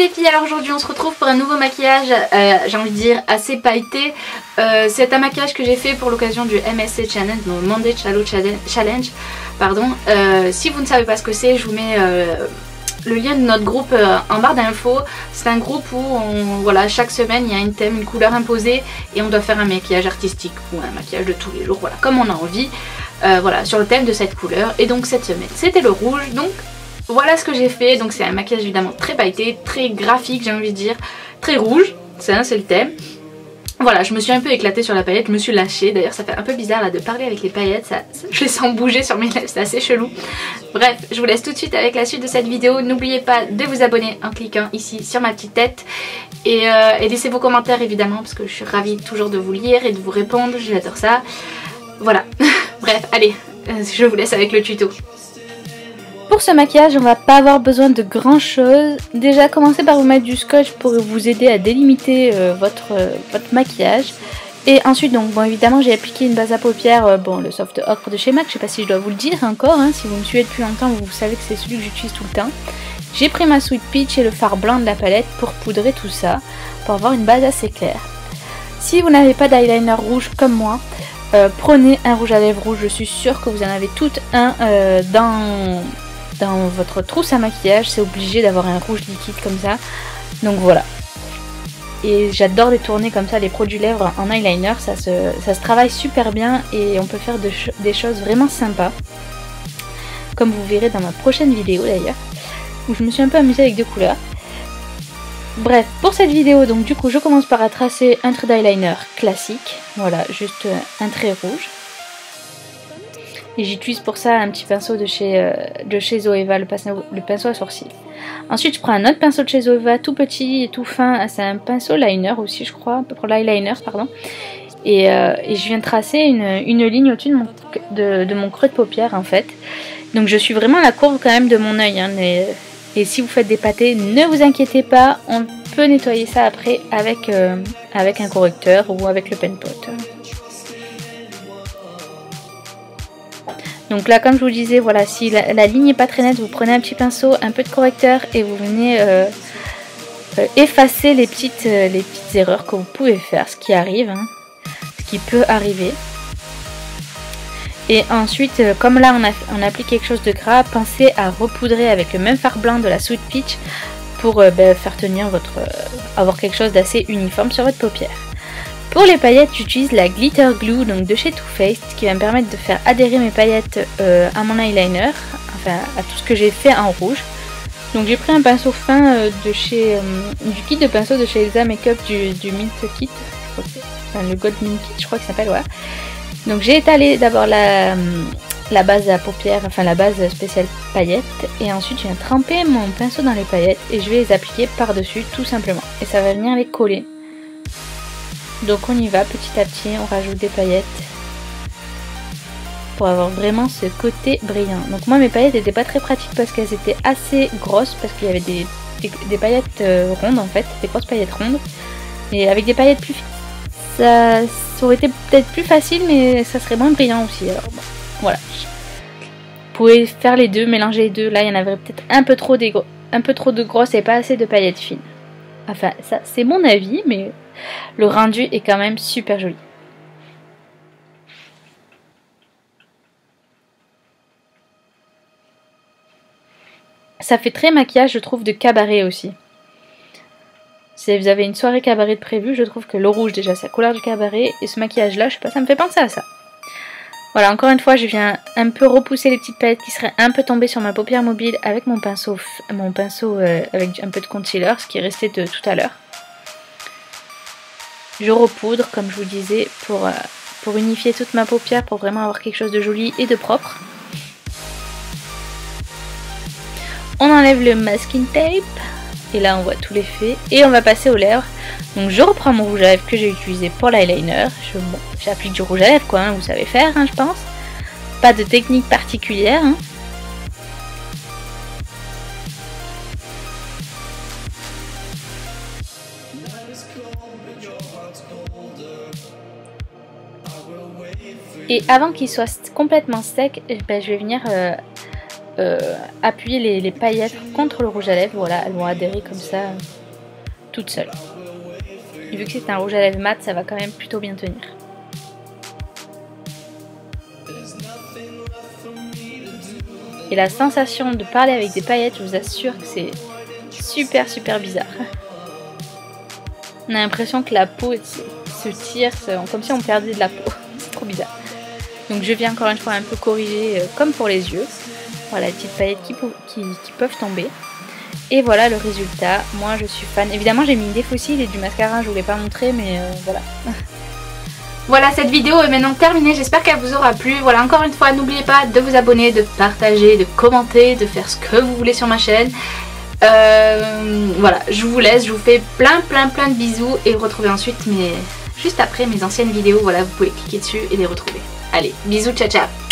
les filles, alors aujourd'hui on se retrouve pour un nouveau maquillage, j'ai envie de dire assez pailleté. C'est un maquillage que j'ai fait pour l'occasion du MSC Challenge, donc Monday Challenge, pardon. Si vous ne savez pas ce que c'est, je vous mets le lien de notre groupe en barre d'infos. C'est un groupe où voilà, chaque semaine il y a un thème, une couleur imposée et on doit faire un maquillage artistique ou un maquillage de tous les jours, voilà, comme on a envie, voilà, sur le thème de cette couleur. Et donc cette semaine c'était le rouge, donc voilà ce que j'ai fait. Donc c'est un maquillage évidemment très pailleté, très graphique, j'ai envie de dire, très rouge, ça c'est le thème. Voilà, je me suis un peu éclatée sur la paillette, je me suis lâchée. D'ailleurs ça fait un peu bizarre là de parler avec les paillettes, je les sens bouger sur mes lèvres, c'est assez chelou. Bref, je vous laisse tout de suite avec la suite de cette vidéo. N'oubliez pas de vous abonner en cliquant ici sur ma petite tête. Et laissez vos commentaires évidemment, parce que je suis ravie toujours de vous lire et de vous répondre, j'adore ça. Voilà, bref, allez, je vous laisse avec le tuto. Pour ce maquillage, on va pas avoir besoin de grand chose. Déjà, commencez par vous mettre du scotch pour vous aider à délimiter votre maquillage. Et ensuite, donc bon, évidemment, j'ai appliqué une base à paupières, bon, le Soft Ocre de chez MAC. Je sais pas si je dois vous le dire encore, hein, si vous me suivez depuis longtemps, vous savez que c'est celui que j'utilise tout le temps. J'ai pris ma Sweet Peach et le fard blanc de la palette pour poudrer tout ça, pour avoir une base assez claire. Si vous n'avez pas d'eyeliner rouge comme moi, prenez un rouge à lèvres rouge. Je suis sûre que vous en avez tout un dans votre trousse à maquillage, c'est obligé d'avoir un rouge liquide comme ça. Donc voilà. Et j'adore détourner comme ça les produits lèvres en eyeliner, ça se travaille super bien et on peut faire des choses vraiment sympas. Comme vous verrez dans ma prochaine vidéo d'ailleurs, où je me suis un peu amusée avec deux couleurs. Bref, pour cette vidéo, donc du coup je commence par tracer un trait d'eyeliner classique. Voilà, juste un trait rouge. Et j'utilise pour ça un petit pinceau de chez Zoeva, le pinceau à sourcils. Ensuite, je prends un autre pinceau de chez Zoeva, tout petit et tout fin. C'est un pinceau liner aussi, je crois, pour l'eyeliner, pardon. Et je viens tracer une ligne au-dessus de mon creux de paupière, en fait. Donc je suis vraiment à la courbe quand même de mon œil. Hein, et si vous faites des pâtés, ne vous inquiétez pas, on peut nettoyer ça après avec un correcteur ou avec le pen pot. Donc là, comme je vous disais, voilà, si la ligne n'est pas très nette, vous prenez un petit pinceau, un peu de correcteur et vous venez effacer les petites erreurs que vous pouvez faire, ce qui arrive, hein, ce qui peut arriver. Et ensuite, comme là on applique quelque chose de gras, pensez à repoudrer avec le même fard blanc de la Sweet Peach pour faire tenir avoir quelque chose d'assez uniforme sur votre paupière. Pour les paillettes, j'utilise la Glitter Glue, donc de chez Too Faced, qui va me permettre de faire adhérer mes paillettes à mon eyeliner, enfin à tout ce que j'ai fait en rouge. Donc j'ai pris un pinceau fin du kit de pinceau de chez Elsa Makeup du Mint Kit, enfin le Gold Mint Kit, je crois que ça s'appelle, ouais. Donc j'ai étalé d'abord la base à paupières, enfin la base spéciale paillettes, et ensuite je viens tremper mon pinceau dans les paillettes et je vais les appliquer par-dessus tout simplement. Et ça va venir les coller. Donc on y va petit à petit, on rajoute des paillettes pour avoir vraiment ce côté brillant. Donc moi mes paillettes n'étaient pas très pratiques parce qu'elles étaient assez grosses, parce qu'il y avait des paillettes rondes en fait, des grosses paillettes rondes. Et avec des paillettes plus fines, ça aurait été peut-être plus facile, mais ça serait moins brillant aussi. Alors bon, voilà. Vous pouvez faire les deux, mélanger les deux. Là il y en avait peut-être un peu trop de grosses et pas assez de paillettes fines. Enfin ça c'est mon avis, mais le rendu est quand même super joli. Ça fait très maquillage, je trouve, de cabaret aussi. Si vous avez une soirée cabaret de prévue, je trouve que le rouge déjà c'est la couleur du cabaret, et ce maquillage là, je sais pas, ça me fait penser à ça. Voilà, encore une fois, je viens un peu repousser les petites paillettes qui seraient un peu tombées sur ma paupière mobile avec mon pinceau avec un peu de concealer, ce qui est resté de tout à l'heure. Je repoudre, comme je vous disais, pour unifier toute ma paupière, pour vraiment avoir quelque chose de joli et de propre. On enlève le masking tape, et là on voit tout l'effet, et on va passer aux lèvres. Donc je reprends mon rouge à lèvres que j'ai utilisé pour l'eyeliner. Bon, j'applique du rouge à lèvres, quoi, hein, vous savez faire, hein, je pense. Pas de technique particulière. Hein. Et avant qu'il soit complètement sec, ben, je vais venir appuyer les paillettes contre le rouge à lèvres. Voilà, elles vont adhérer comme ça toute seule. Et vu que c'est un rouge à lèvres mat, ça va quand même plutôt bien tenir. Et la sensation de parler avec des paillettes, je vous assure que c'est super bizarre. On a l'impression que la peau se tire, comme si on perdait de la peau. C'est trop bizarre. Donc je viens encore une fois un peu corriger comme pour les yeux. Voilà, les petites paillettes qui peuvent tomber. Et voilà le résultat. Moi je suis fan. Évidemment j'ai mis une défaucille et du mascara, je voulais pas montrer, mais voilà. Voilà, cette vidéo est maintenant terminée, j'espère qu'elle vous aura plu. Voilà, encore une fois, n'oubliez pas de vous abonner, de partager, de commenter, de faire ce que vous voulez sur ma chaîne. Voilà, je vous laisse, je vous fais plein de bisous et retrouvez ensuite juste après mes anciennes vidéos. Voilà, vous pouvez cliquer dessus et les retrouver. Allez, bisous, ciao ciao.